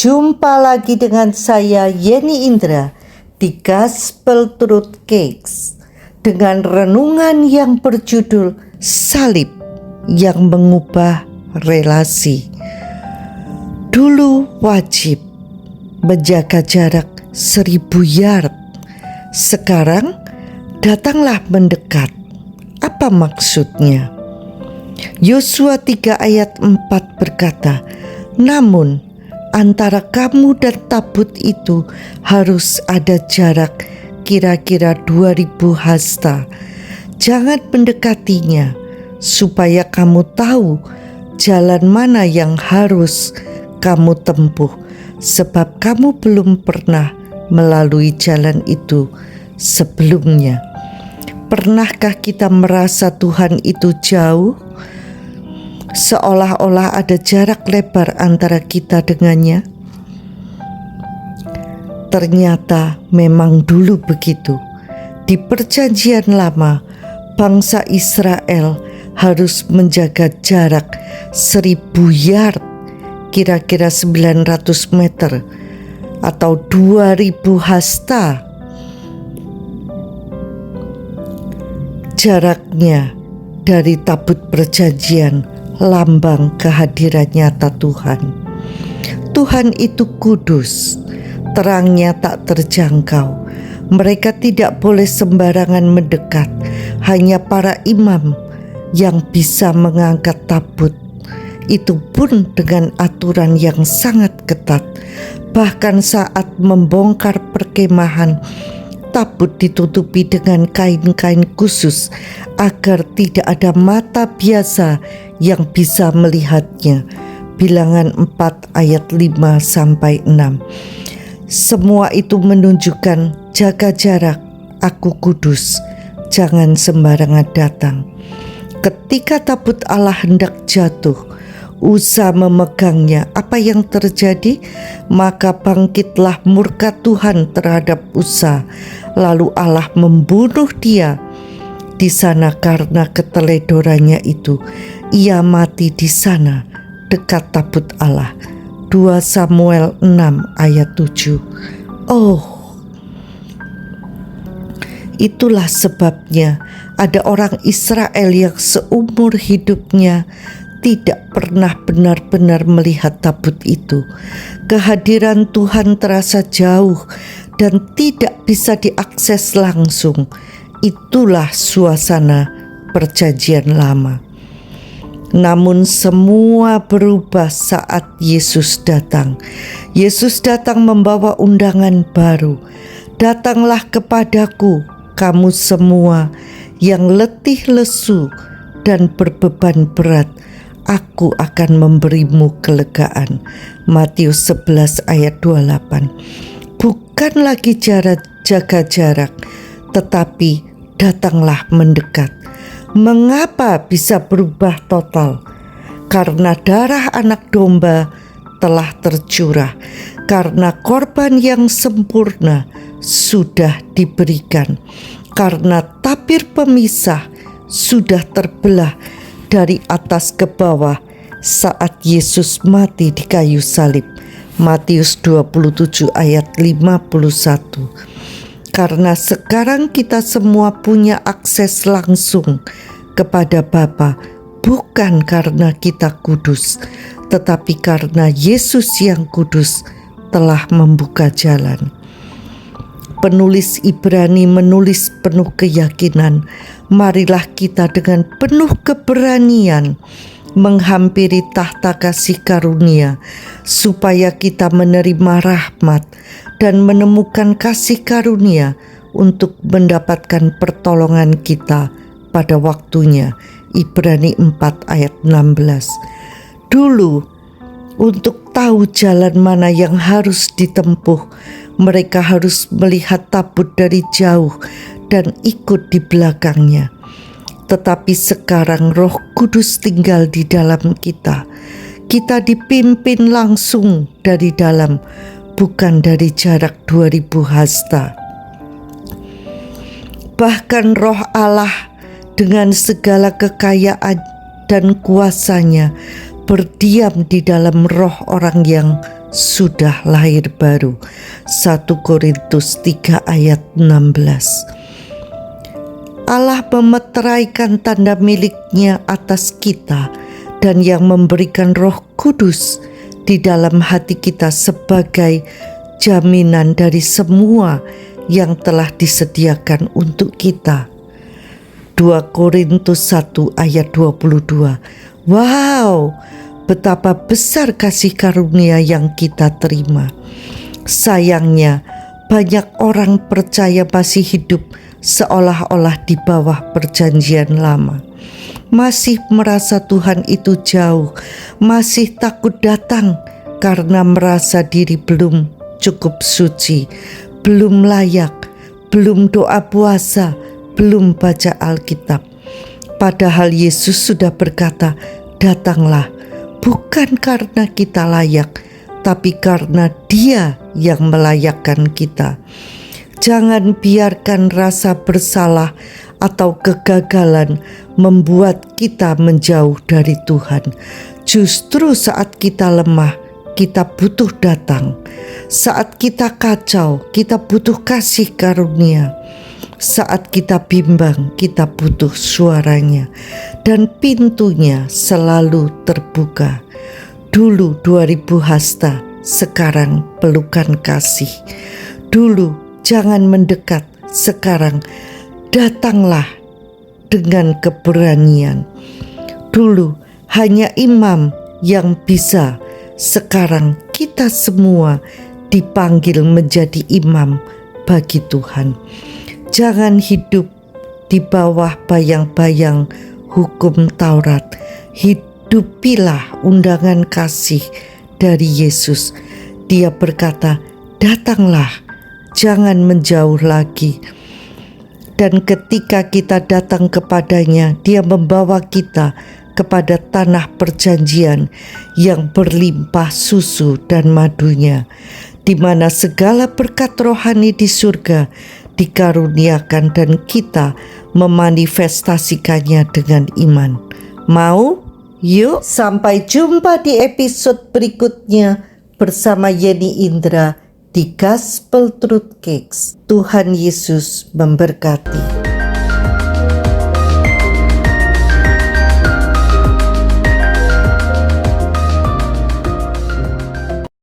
Jumpa lagi dengan saya Yeni Indra di Gospel Truth Cakes dengan renungan yang berjudul Salib yang Mengubah Relasi. Dulu wajib menjaga jarak 1000 yard, sekarang datanglah mendekat. Apa maksudnya? Yosua 3 ayat 4 berkata, namun antara kamu dan tabut itu harus ada jarak kira-kira 2000 hasta. Jangan mendekatinya, supaya kamu tahu jalan mana yang harus kamu tempuh, sebab kamu belum pernah melalui jalan itu sebelumnya. Pernahkah kita merasa Tuhan itu jauh? Seolah-olah ada jarak lebar antara kita dengannya. Ternyata memang dulu begitu. Di Perjanjian Lama, bangsa Israel harus menjaga jarak 1000 yard, kira-kira 900 meter atau 2000 hasta. Jaraknya dari tabut perjanjian, lambang kehadiran nyata Tuhan. Tuhan itu kudus, terangnya tak terjangkau. Mereka tidak boleh sembarangan mendekat. Hanya para imam yang bisa mengangkat tabut. Itu pun dengan aturan yang sangat ketat. Bahkan saat membongkar perkemahan, tabut ditutupi dengan kain-kain khusus agar tidak ada mata biasa yang bisa melihatnya. Bilangan 4 ayat 5-6. Semua itu menunjukkan jaga jarak, aku kudus, jangan sembarangan datang. Ketika tabut Allah hendak jatuh, Uza memegangnya. Apa yang terjadi? Maka bangkitlah murka Tuhan terhadap Uza. Lalu Allah membunuh dia di sana karena keteledorannya itu. Ia mati di sana dekat tabut Allah. 2 Samuel 6 ayat 7. Oh, itulah sebabnya ada orang Israel yang seumur hidupnya tidak pernah benar-benar melihat tabut itu. Kehadiran Tuhan terasa jauh dan tidak bisa diakses langsung. Itulah suasana Perjanjian Lama. Namun semua berubah saat Yesus datang. Yesus datang membawa undangan baru. Datanglah kepadaku, kamu semua yang letih lesu dan berbeban berat, aku akan memberimu kelegaan. Matius 11 ayat 28. Bukan lagi jaga jarak, tetapi datanglah mendekat. Mengapa bisa berubah total? Karena darah anak domba telah tercurah, karena korban yang sempurna sudah diberikan, karena tabir pemisah sudah terbelah dari atas ke bawah saat Yesus mati di kayu salib. Matius 27 ayat 51. Karena sekarang kita semua punya akses langsung kepada Bapa, bukan karena kita kudus, tetapi karena Yesus yang kudus telah membuka jalan. Penulis Ibrani menulis penuh keyakinan, marilah kita dengan penuh keberanian menghampiri tahta kasih karunia, supaya kita menerima rahmat dan menemukan kasih karunia untuk mendapatkan pertolongan kita pada waktunya. Ibrani 4 ayat 16. Dulu, untuk tahu jalan mana yang harus ditempuh, mereka harus melihat tabut dari jauh dan ikut di belakangnya. Tetapi sekarang Roh Kudus tinggal di dalam kita. Kita dipimpin langsung dari dalam, bukan dari jarak 2000 hasta. Bahkan Roh Allah dengan segala kekayaan dan kuasanya berdiam di dalam roh orang yang sudah lahir baru. 1 Korintus 3 ayat 16. Allah memeteraikan tanda miliknya atas kita dan yang memberikan Roh Kudus di dalam hati kita sebagai jaminan dari semua yang telah disediakan untuk kita. 2 Korintus 1 ayat 22. Wow, betapa besar kasih karunia yang kita terima. Sayangnya, banyak orang percaya masih hidup seolah-olah di bawah perjanjian lama. Masih merasa Tuhan itu jauh, masih takut datang karena merasa diri belum cukup suci, belum layak, belum doa puasa, belum baca Alkitab. Padahal Yesus sudah berkata, "Datanglah," bukan karena kita layak, tapi karena Dia yang melayakkan kita. Jangan biarkan rasa bersalah atau kegagalan membuat kita menjauh dari Tuhan. Justru saat kita lemah, kita butuh datang. Saat kita kacau, kita butuh kasih karunia. Saat kita bimbang, kita butuh suaranya. Dan pintunya selalu terbuka. Dulu 2000 hasta, sekarang pelukan kasih. Dulu jangan mendekat, sekarang datanglah dengan keberanian. Dulu hanya imam yang bisa, sekarang kita semua dipanggil menjadi imam bagi Tuhan. Jangan hidup di bawah bayang-bayang hukum Taurat. Hidupilah undangan kasih dari Yesus. Dia berkata, "Datanglah, jangan menjauh lagi." Dan ketika kita datang kepadanya, Dia membawa kita kepada tanah perjanjian yang berlimpah susu dan madunya, di mana segala berkat rohani di surga dikaruniakan dan kita memanifestasikannya dengan iman. Mau? Yuk, sampai jumpa di episode berikutnya bersama Yeni Indra di Gospel Truth Cakes. Tuhan Yesus memberkati.